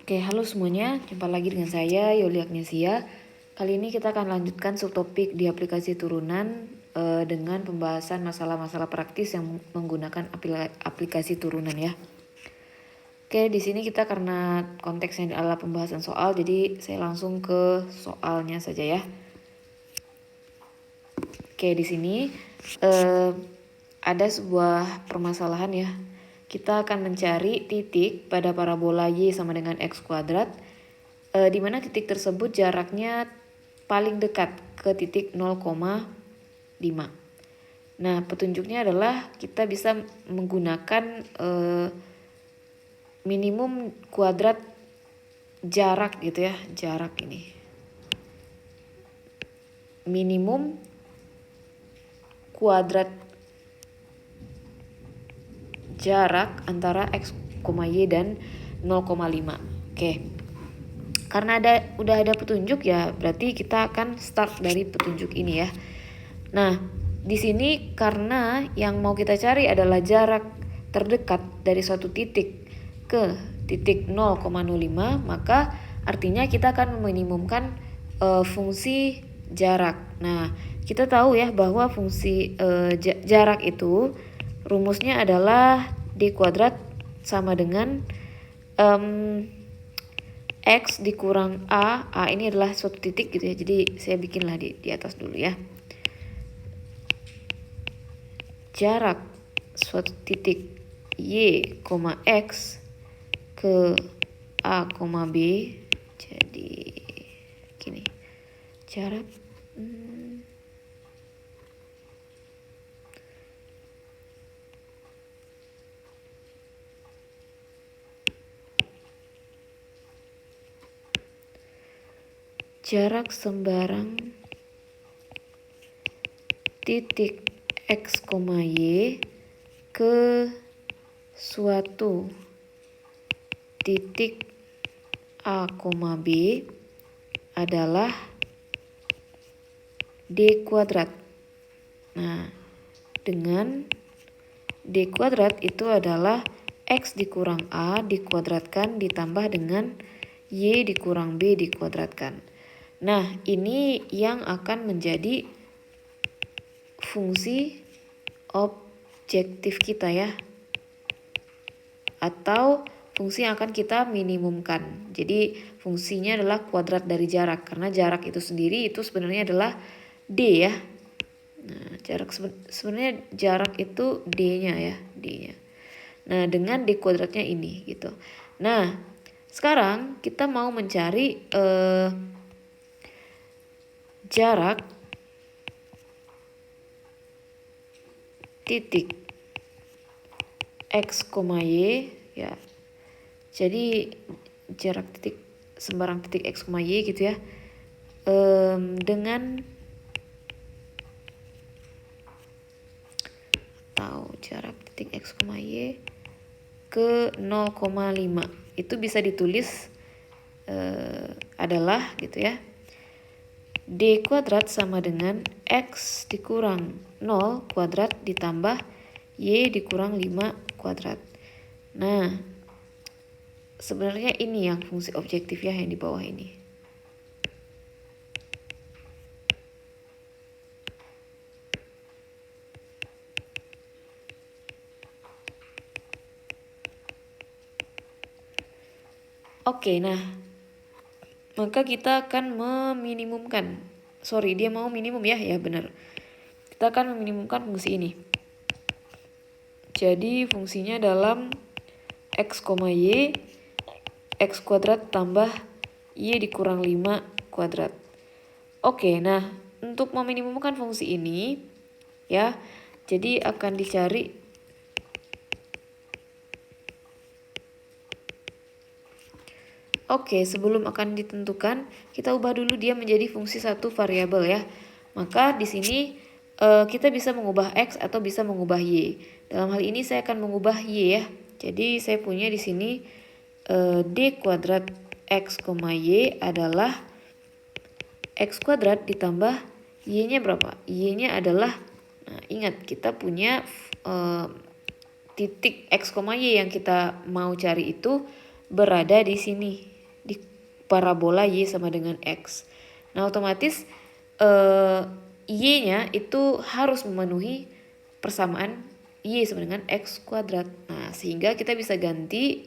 Oke, halo semuanya. Jumpa lagi dengan saya, Yoli Agnesia. Kali ini kita akan lanjutkan subtopik di aplikasi turunan dengan pembahasan masalah-masalah praktis yang menggunakan aplikasi turunan ya. Oke, di sini kita karena konteksnya adalah pembahasan soal, jadi saya langsung ke soalnya saja ya. Oke, di sini ada sebuah permasalahan ya. Kita akan mencari titik pada parabola y sama dengan x kuadrat, di mana titik tersebut jaraknya paling dekat ke titik 0,5. Nah, petunjuknya adalah kita bisa menggunakan minimum kuadrat jarak gitu ya, jarak ini. Minimum kuadrat jarak antara x, y dan 0,5. Oke. Karena udah ada petunjuk ya, berarti kita akan start dari petunjuk ini ya. Nah, di sini karena yang mau kita cari adalah jarak terdekat dari suatu titik ke titik 0,05, maka artinya kita akan meminimumkan fungsi jarak. Nah, kita tahu ya bahwa fungsi jarak itu rumusnya adalah d kuadrat sama dengan x dikurang a ini adalah suatu titik gitu ya. Jadi saya bikinlah di atas dulu ya. Jarak suatu titik y, x ke a, b. Jadi gini. Jarak jarak sembarang titik x, y ke suatu titik a, b adalah d kuadrat. Nah, dengan d kuadrat itu adalah x dikurang a dikuadratkan ditambah dengan y dikurang b dikuadratkan. Nah, ini yang akan menjadi fungsi objektif kita ya. Atau fungsi yang akan kita minimumkan. Jadi fungsinya adalah kuadrat dari jarak. Karena jarak itu sendiri itu sebenarnya adalah d ya. Nah, sebenarnya jarak itu d-nya ya, d-nya. Nah, dengan d kuadratnya ini gitu. Nah, sekarang kita mau mencari jarak titik x, y ya. Jadi jarak titik sembarang titik x, y gitu ya. Dengan jarak titik x, y ke 0,5 itu bisa ditulis adalah gitu ya, d kuadrat sama dengan x dikurang 0 kuadrat ditambah y dikurang 5 kuadrat. Nah, sebenarnya ini yang fungsi objektif ya, yang di bawah ini. Oke, nah maka kita akan meminimumkan. Dia mau minimum ya, ya benar. Kita akan meminimumkan fungsi ini. Jadi fungsinya dalam x, y, x kuadrat tambah y dikurang 5 kuadrat. Oke, nah untuk meminimumkan fungsi ini ya, jadi akan dicari sebelum akan ditentukan, kita ubah dulu dia menjadi fungsi satu variabel ya. Maka di sini kita bisa mengubah x atau bisa mengubah y. Dalam hal ini saya akan mengubah y ya. Jadi saya punya di sini d kuadrat x, y adalah x kuadrat ditambah y-nya berapa? Y-nya adalah, nah ingat kita punya titik x, y yang kita mau cari itu berada di sini. di parabola Y sama dengan X. Nah otomatis Y-nya itu harus memenuhi persamaan Y sama dengan X kuadrat. Nah sehingga kita bisa ganti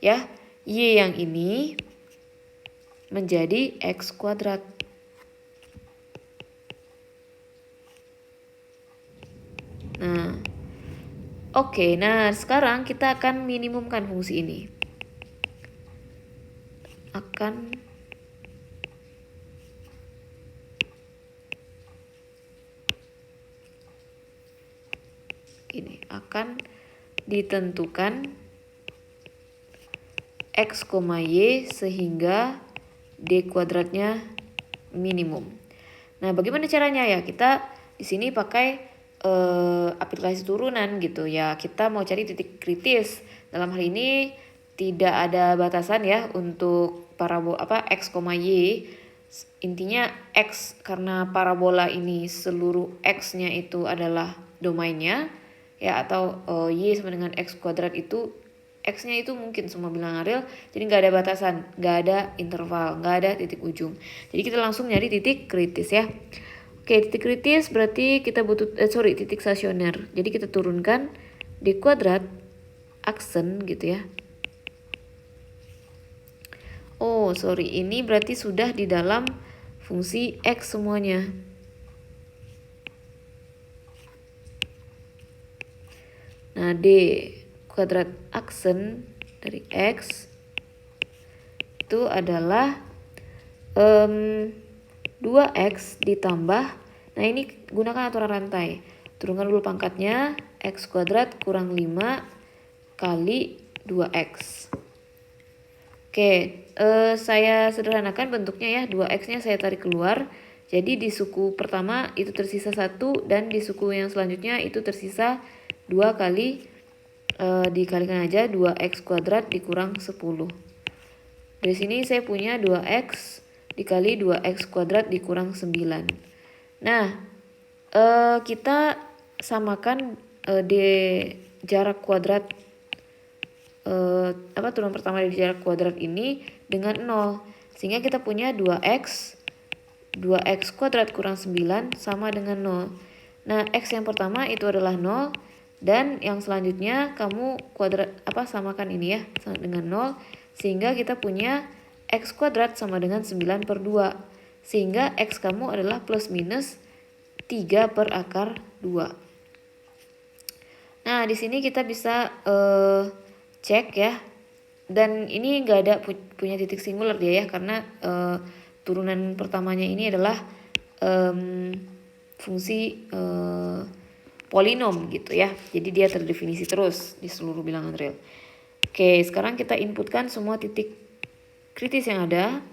ya Y yang ini menjadi X kuadrat. Nah oke, nah sekarang kita akan minimumkan fungsi ini. Akan ditentukan X, Y sehingga D kuadratnya minimum. Nah, bagaimana caranya ya? Kita di sini pakai aplikasi turunan gitu ya. Kita mau cari titik kritis. Dalam hal ini tidak ada batasan ya untuk parabola X, Y. Intinya X karena parabola ini seluruh X-nya itu adalah domainnya ya, atau Y sama dengan X kuadrat itu X-nya itu mungkin semua bilangan real, jadi nggak ada batasan, nggak ada interval, nggak ada titik ujung. Jadi kita langsung nyari titik kritis ya. Oke, titik kritis berarti kita butuh titik stasioner. Jadi kita turunkan D kuadrat aksen gitu ya. Oh sorry, ini berarti sudah di dalam fungsi X semuanya. Nah D kuadrat aksen dari X itu adalah 2X ditambah, nah ini gunakan aturan rantai, turunkan dulu pangkatnya, X kuadrat kurang 5 kali 2X. Oke, saya sederhanakan bentuknya ya, 2X nya saya tarik keluar, jadi di suku pertama itu tersisa 1 dan di suku yang selanjutnya itu tersisa 2 kali dikalikan aja 2X kuadrat dikurang 10. Dari sini saya punya 2X dikali 2X kuadrat dikurang 9. Nah, kita samakan D jarak kuadrat turunan pertama dari jarak kuadrat ini dengan 0. Sehingga kita punya 2X kuadrat kurang 9 sama dengan 0. Nah, X yang pertama itu adalah 0. Dan yang selanjutnya kamu samakan ini ya sama dengan 0, sehingga kita punya X kuadrat sama dengan 9 per 2, sehingga X kamu adalah plus minus 3 per akar 2. Nah di sini kita bisa cek ya, dan ini nggak ada punya titik singular dia ya, karena turunan pertamanya ini adalah fungsi polinom gitu ya, jadi dia terdefinisi terus di seluruh bilangan real. Oke, sekarang kita inputkan semua titik kritis yang ada,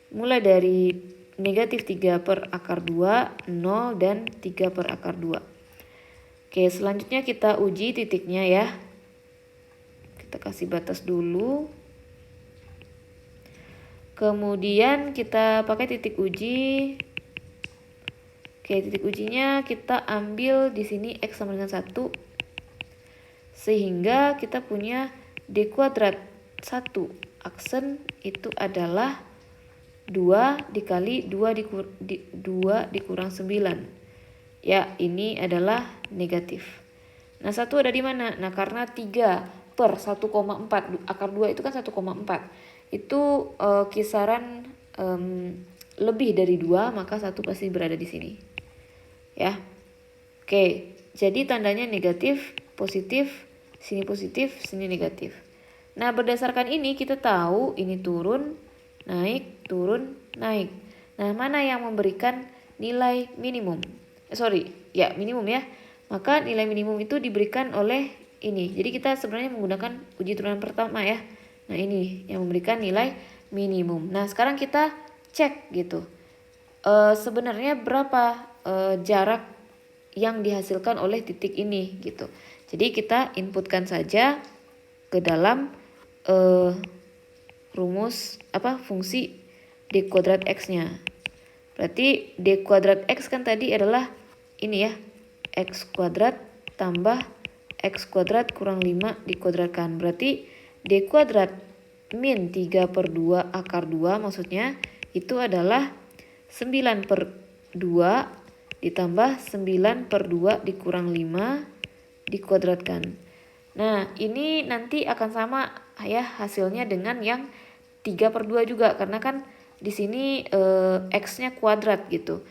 mulai dari negatif 3 per akar 2, 0, dan 3 per akar 2. Oke, selanjutnya kita uji titiknya ya, kita kasih batas dulu, kemudian kita pakai titik uji. Oke, titik ujinya kita ambil di sini X sama dengan 1. Sehingga kita punya D kuadrat 1 aksen itu adalah 2 dikali 2 dikurang 9. Ya, ini adalah negatif. Nah, 1 ada di mana? Nah, karena 3 per 1,4, akar 2 itu kan 1,4. Itu kisaran lebih dari 2, maka 1 pasti berada di sini. Ya. Oke, jadi tandanya negatif, positif, sini positif, sini negatif. Nah, berdasarkan ini kita tahu ini turun, naik, turun, naik. Nah, mana yang memberikan nilai minimum? Minimum ya. Maka nilai minimum itu diberikan oleh ini. Jadi kita sebenarnya menggunakan uji turunan pertama ya. Nah, ini yang memberikan nilai minimum. Nah, sekarang kita cek gitu. Sebenarnya berapa jarak yang dihasilkan oleh titik ini gitu. Jadi kita inputkan saja ke dalam rumus fungsi D kuadrat X-nya. Berarti D kuadrat X kan tadi adalah ini ya, X kuadrat tambah X kuadrat kurang 5 dikuadratkan. Berarti D kuadrat min 3/2 akar 2 maksudnya itu adalah 9/2 ditambah 9/2 dikurang 5 dikuadratkan. Nah ini nanti akan sama ya hasilnya dengan yang 3/2 juga karena kan di sini x-nya kuadrat gitu.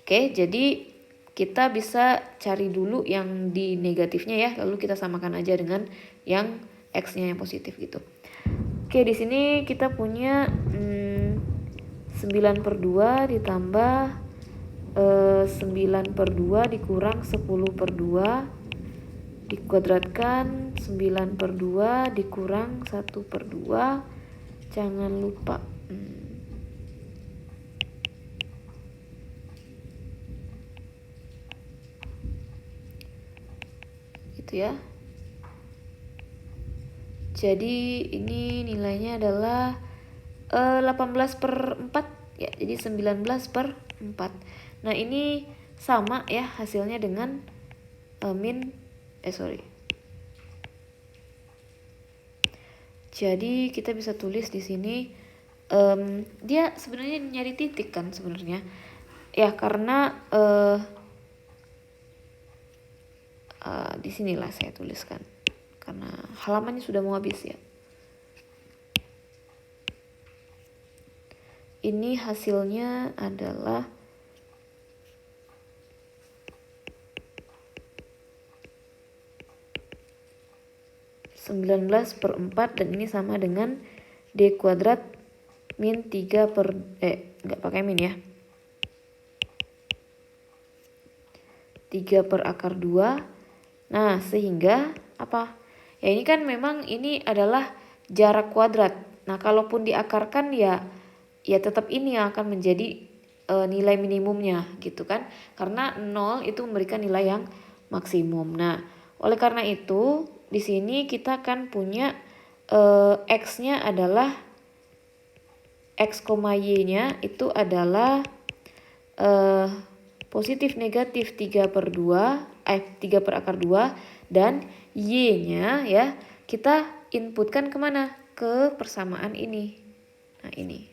Oke, jadi kita bisa cari dulu yang di negatifnya ya, lalu kita samakan aja dengan yang x-nya yang positif gitu. Oke, di sini kita punya 9/2 ditambah 9/2 dikurang 10/2 dikuadratkan 9/2 dikurang 1/2. Jangan lupa gitu ya. Jadi ini nilainya adalah 18/4 ya, jadi 19/4. Nah ini sama ya hasilnya dengan Jadi kita bisa tulis di sini dia sebenarnya nyari titik kan sebenarnya ya karena di sinilah saya tuliskan karena halamannya sudah mau habis ya. Ini hasilnya adalah 19/4 dan ini sama dengan D kuadrat min 3 per nggak pakai min ya, 3 per akar 2. Nah sehingga apa ya, ini kan memang ini adalah jarak kuadrat. Nah kalaupun diakarkan ya tetap ini yang akan menjadi nilai minimumnya gitu kan, karena 0 itu memberikan nilai yang maksimum. Nah oleh karena itu di sini kita kan punya x-nya adalah x, y-nya itu adalah positif negatif 3/2 3 per akar 2 dan y-nya ya kita inputkan kemana? Ke persamaan ini. Nah ini.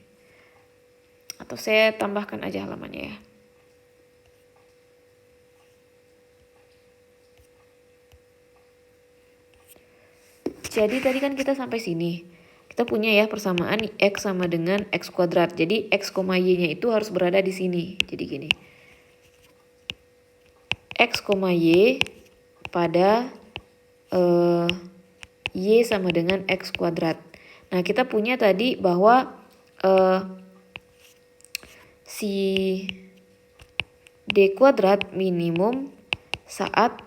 Atau saya tambahkan aja halamannya ya. Jadi tadi kan kita sampai sini. Kita punya ya persamaan x sama dengan x kuadrat. Jadi x, y-nya itu harus berada di sini. Jadi gini. X, y pada y sama dengan x kuadrat. Nah kita punya tadi bahwa si D kuadrat minimum saat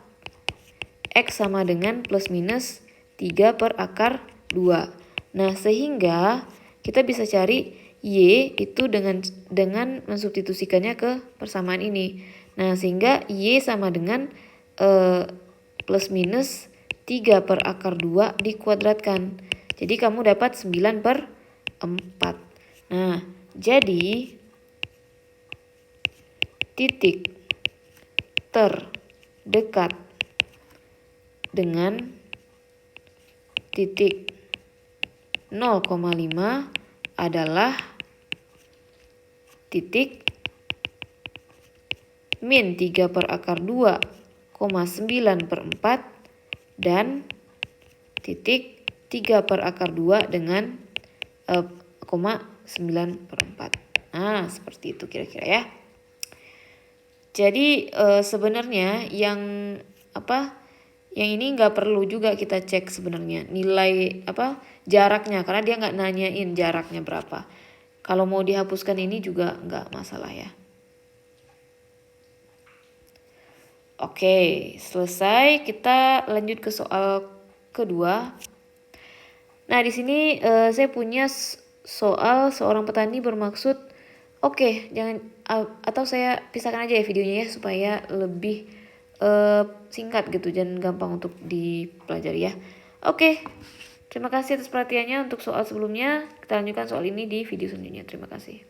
x sama dengan plus minus 3 per akar 2. Nah sehingga kita bisa cari y itu dengan mensubstitusikannya ke persamaan ini. Nah sehingga y sama dengan plus minus 3 per akar 2 dikuadratkan. Jadi kamu dapat 9/4. Nah jadi titik terdekat dengan titik 0,5 adalah titik min 3 per akar 2, 9/4 dan titik 3 per akar 2 dengan 9/4. Nah seperti itu kira-kira ya. Jadi sebenarnya yang ini nggak perlu juga kita cek sebenarnya nilai jaraknya karena dia nggak nanyain jaraknya berapa. Kalau mau dihapuskan ini juga nggak masalah ya. Oke, selesai. Kita lanjut ke soal kedua. Nah di sini saya punya soal seorang petani bermaksud jangan atau saya pisahkan aja ya videonya ya supaya lebih singkat gitu, jangan gampang untuk dipelajari ya. Oke, terima kasih atas perhatiannya untuk soal sebelumnya. Kita lanjutkan soal ini di video selanjutnya. Terima kasih.